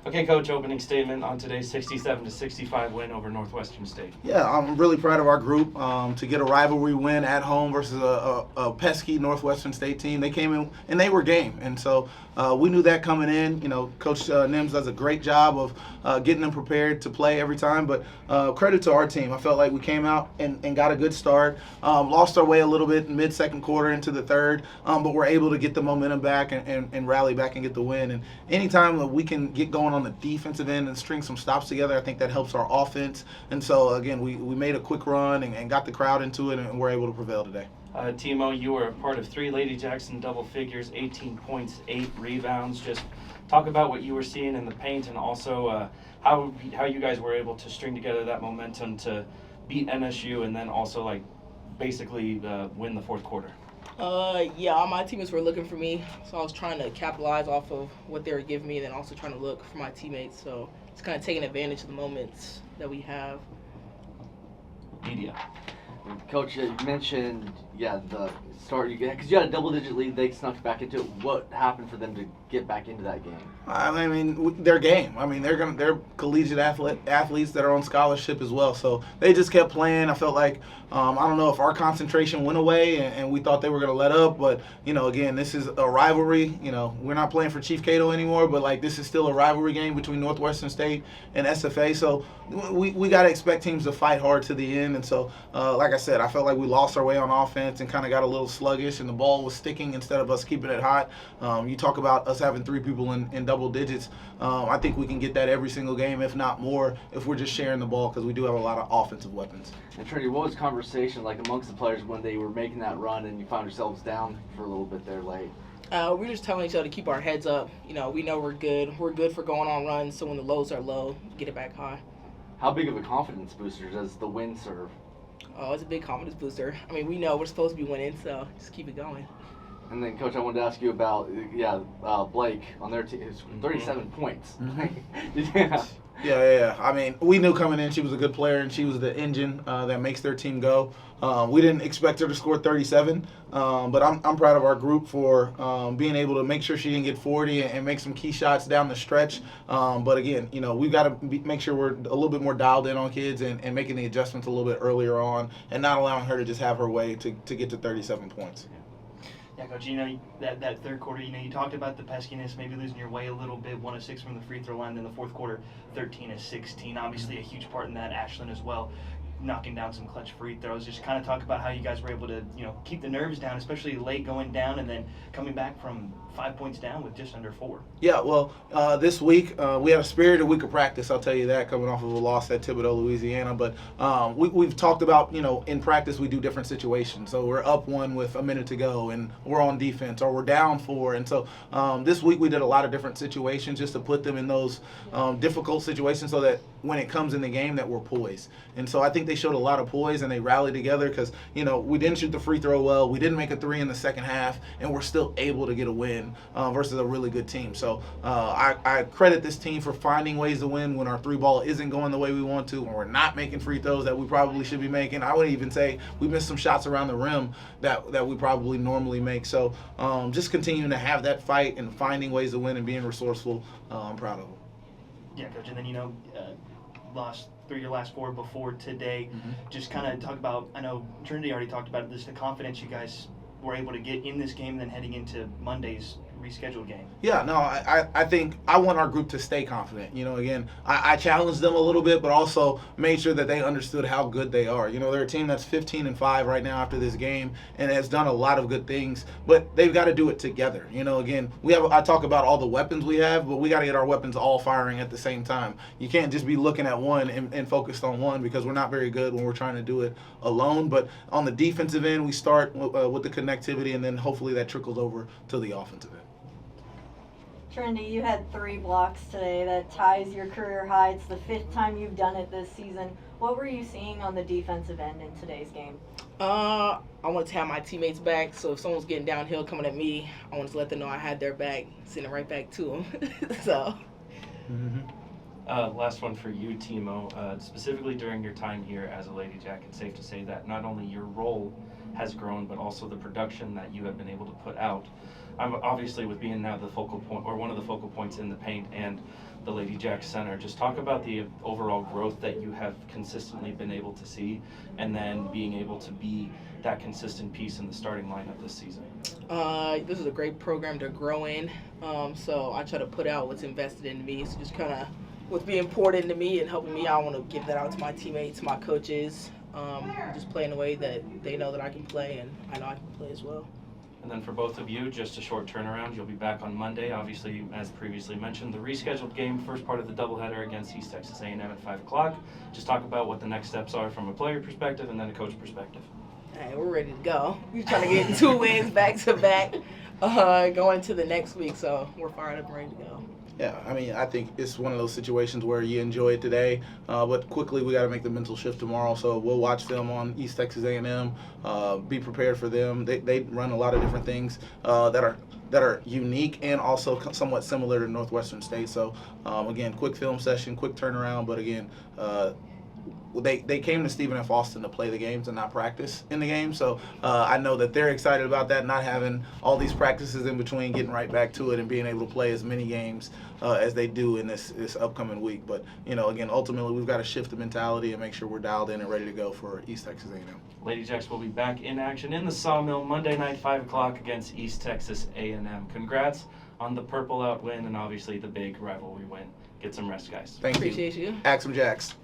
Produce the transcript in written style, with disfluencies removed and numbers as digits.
Okay, Coach, opening statement on today's 67-65 win over Northwestern State. Yeah, I'm really proud of our group to get a rivalry win at home versus a pesky Northwestern State team. They came in and they were game, and so we knew that coming in. You know, Coach Nims does a great job of getting them prepared to play every time. But credit to our team. I felt like we came out and got a good start. Lost our way a little bit in mid-second quarter into the third, but we're able to get the momentum back and rally back and get the win. And anytime that we can get going on the defensive end and string some stops together, I think that helps our offense. And so, again, we made a quick run and got the crowd into it, and we're able to prevail today. Timo, you were a part of 3 Lady Jacks in double figures, 18 points, 8 rebounds. Just talk about what you were seeing in the paint and also how you guys were able to string together that momentum to beat NSU and then also basically win the fourth quarter. Yeah, all my teammates were looking for me, so I was trying to capitalize off of what they were giving me and then also trying to look for my teammates. So it's kind of taking advantage of the moments that we have. Media. Coach, you mentioned, the start because you had a double-digit lead. They snuck back into it. What happened for them to get back into that game? I mean, their game. I mean, they're collegiate athletes that are on scholarship as well. So they just kept playing. I felt like I don't know if our concentration went away and we thought they were going to let up. But again, this is a rivalry. We're not playing for Chief Cato anymore, but this is still a rivalry game between Northwestern State and SFA. So we got to expect teams to fight hard to the end. And so, like I said, I felt like we lost our way on offense and kind of got a little sluggish, and the ball was sticking instead of us keeping it hot. You talk about us having 3 people in double digits. I think we can get that every single game, if not more, if we're just sharing the ball, because we do have a lot of offensive weapons. And Trinity, what was conversation like amongst the players when they were making that run and you found yourselves down for a little bit there late? We're just telling each other to keep our heads up. We know we're good. We're good for going on runs, so when the lows are low, get it back high. How big of a confidence booster does the win serve? Oh, it's a big confidence booster. I mean, we know we're supposed to be winning, so just keep it going. And then, Coach, I wanted to ask you about, Blake on their team. 37 points. Mm-hmm. Yeah. I mean, we knew coming in she was a good player, and she was the engine that makes their team go. We didn't expect her to score 37, but I'm proud of our group for being able to make sure she didn't get 40 and make some key shots down the stretch. But again, we've got to make sure we're a little bit more dialed in on kids and making the adjustments a little bit earlier on and not allowing her to just have her way to get to 37 points. Yeah, Coach, that third quarter, you talked about the peskiness, maybe losing your way a little bit, 1 of 6 from the free throw line, then the fourth quarter, 13 of 16. Obviously a huge part in that, Ashlyn as well, knocking down some clutch free throws. Just kind of talk about how you guys were able to, keep the nerves down, especially late going down and then coming back from 5 points down with just under 4. Yeah, well, this week we had a spirited week of practice, I'll tell you that, coming off of a loss at Thibodaux, Louisiana. But we've talked about, in practice we do different situations. So we're up 1 with a minute to go, and we're on defense, or we're down 4. And so this week we did a lot of different situations just to put them in those difficult situations so that when it comes in the game that we're poised. And so I think they showed a lot of poise and they rallied together because, we didn't shoot the free throw well. We didn't make a 3 in the second half, and we're still able to get a win versus a really good team. So I credit this team for finding ways to win when our 3-ball isn't going the way we want to, when we're not making free throws that we probably should be making. I would even say we missed some shots around the rim that we probably normally make. So just continuing to have that fight and finding ways to win and being resourceful, I'm proud of them. Yeah, Coach, and then, lost 3 of your last 4 before today. Mm-hmm. Just kind of talk about, I know Trinity already talked about it, just the confidence you guys were able to get in this game and then heading into Monday's rescheduled game. Yeah, no, I think I want our group to stay confident. Again, I challenged them a little bit, but also made sure that they understood how good they are. They're a team that's 15-5 right now after this game and has done a lot of good things, but they've got to do it together. Again, I talk about all the weapons we have, but we got to get our weapons all firing at the same time. You can't just be looking at one and focused on one, because we're not very good when we're trying to do it alone. But on the defensive end, we start with the connectivity, and then hopefully that trickles over to the offensive end. Trinity, you had 3 blocks today. That ties your career high. It's the 5th time you've done it this season. What were you seeing on the defensive end in today's game? I wanted to have my teammates back, so if someone's getting downhill coming at me, I wanted to let them know I had their back, sending it right back to them. So. Mm-hmm. Last one for you, Timo. Specifically during your time here as a Lady Jack, it's safe to say that not only your role has grown, but also the production that you have been able to put out. I'm obviously with being now the focal point or one of the focal points in the paint and the Lady Jacks Center. Just talk about the overall growth that you have consistently been able to see, and then being able to be that consistent piece in the starting lineup this season. This is a great program to grow in. So I try to put out what's invested in me. So just kind of what's being poured into me and helping me. I want to give that out to my teammates, my coaches. Just play in a way that they know that I can play, and I know I can play as well. And then for both of you, just a short turnaround. You'll be back on Monday. Obviously, as previously mentioned, the rescheduled game, first part of the doubleheader against East Texas A&M at 5 o'clock. Just talk about what the next steps are from a player perspective and then a coach perspective. Hey, we're ready to go. We're trying to get 2 wins back to back going to the next week, so we're fired up and ready to go. Yeah, I mean, I think it's one of those situations where you enjoy it today, but quickly we got to make the mental shift tomorrow. So we'll watch film on East Texas A&M, be prepared for them. They run a lot of different things that are unique and also somewhat similar to Northwestern State. So again, quick film session, quick turnaround, but again, they came to Stephen F. Austin to play the games and not practice in the game. So I know that they're excited about that, not having all these practices in between, getting right back to it and being able to play as many games as they do in this upcoming week. But, again, ultimately we've got to shift the mentality and make sure we're dialed in and ready to go for East Texas A&M. Lady Jacks will be back in action in the Sawmill Monday night, 5 o'clock against East Texas A&M. Congrats on the purple out win and obviously the big rivalry win. Get some rest, guys. Thank you. Appreciate you. Axe 'em Jacks.